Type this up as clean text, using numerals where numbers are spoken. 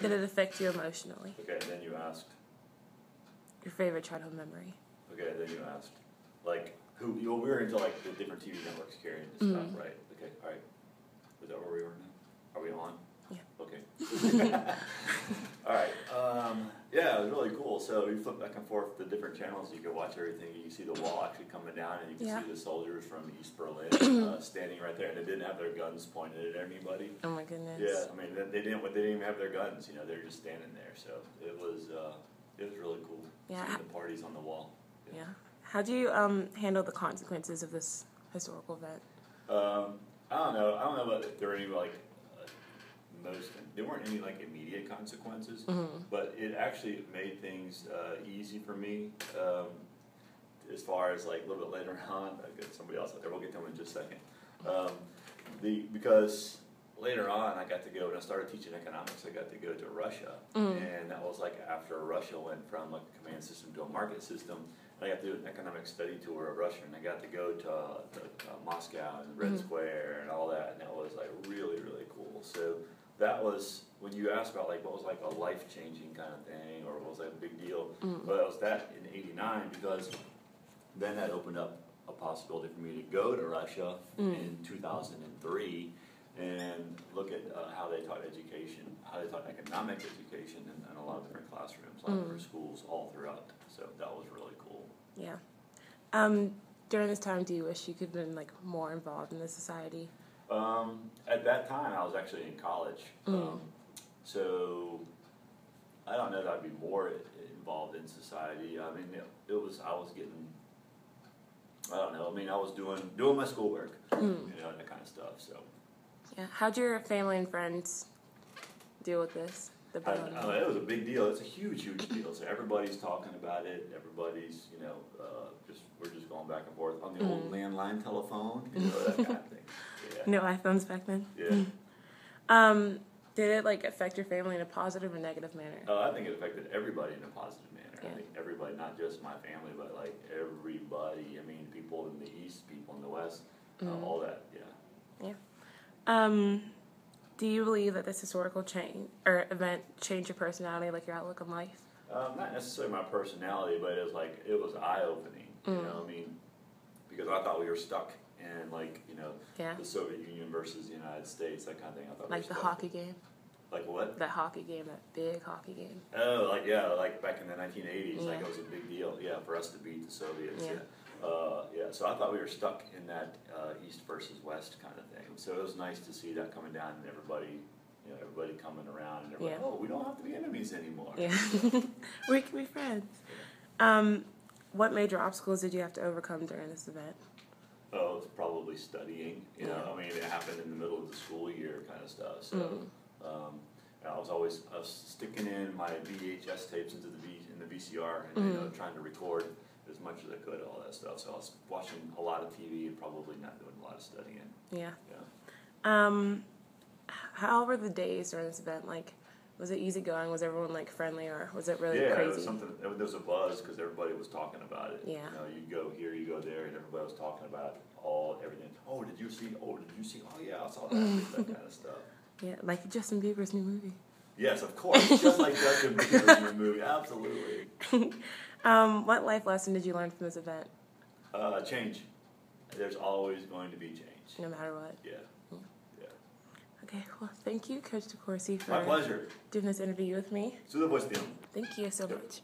Did it affect you emotionally? Okay, and then you asked. Your favorite childhood memory? Okay, then you asked, like, who? We were into like the different TV networks carrying this stuff, right? Okay, all right. Is that where we are now? Are we on? Yeah. Okay. All right. Yeah, it was really cool. So you flip back and forth the different channels. You could watch everything. You can see the wall actually coming down, and you can see the soldiers from East Berlin standing right there, and they didn't have their guns pointed at anybody. Oh my goodness. Yeah, I mean they didn't even have their guns. You know, they were just standing there. So it was really cool. Yeah. Seeing the parties on the wall. Yeah. How do you handle the consequences of this historical event? I don't know about if there were any like there weren't any like immediate consequences, but it actually made things easy for me. As far as like a little bit later on, I got somebody else out there. We'll get to them in just a second. Because later on, I got to go when I started teaching economics. I got to go to Russia, and that was like after Russia went from like a command system to a market system. I got to do an economic study tour of Russia, and I got to go to Moscow and Red Square and all that, and that was like really, really cool. So that was, when you asked about like what was like a life-changing kind of thing, or what was like a big deal, well, it was that in '89, because then that opened up a possibility for me to go to Russia in 2003 and look at how they taught education, how they taught economic education in a lot of different classrooms, a lot of different schools all throughout. So that was really cool. Yeah. During this time, do you wish you could have been like more involved in the society? At that time, I was actually in college. So I don't know that I'd be more involved in society. I mean, I was getting, I don't know. I mean, I was doing my schoolwork, you know, that kind of stuff. So. Yeah. How'd your family and friends deal with this? It was a big deal. It's a huge, huge deal. So everybody's talking about it. Everybody's, you know, we're just going back and forth on the old landline telephone, you know, that kind of thing. Yeah. No iPhones back then. Yeah. Did it like affect your family in a positive or negative manner? I think it affected everybody in a positive manner. Yeah. I think everybody, not just my family, but like everybody. I mean, people in the East, people in the West, all that. Yeah. Yeah. Do you believe that this historical event changed your personality, like your outlook on life? Not necessarily my personality, but it was eye-opening. You know, I mean, because I thought we were stuck in like, you know, the Soviet Union versus the United States, that kind of thing. I thought like we the were stuck. hockey game. Like what? That hockey game, that big hockey game. Oh, like back in the 1980s, like it was a big deal. Yeah, for us to beat the Soviets. Yeah. So I thought we were stuck in that East versus West kind of thing. So it was nice to see that coming down and everybody coming around and everybody, oh, we don't have to be enemies anymore. Yeah, we can be friends. What major obstacles did you have to overcome during this event? Oh, it's probably studying. You know, I mean, it happened in the middle of the school year kind of stuff. So I was sticking in my VHS tapes into the VCR and you know, trying to record as much as I could, all that stuff. So I was watching a lot of TV and probably not doing a lot of studying. Yeah. Yeah. How were the days during this event? Like, was it easygoing? Was everyone like friendly, or was it really crazy? Yeah, it was something. There was a buzz because everybody was talking about it. Yeah. You know, you go here, you go there, and everybody was talking about everything. Oh, did you see? Oh, yeah, I saw that. That kind of stuff. Yeah, like Justin Bieber's new movie. Yes, of course. Just like Justin Bieber's new movie. Absolutely. What life lesson did you learn from this event? Change. There's always going to be change. No matter what. Yeah. Okay, well, thank you, Coach DeCourcy, for my pleasure. doing this interview with me. Tudo bom, Steve. Thank you so much.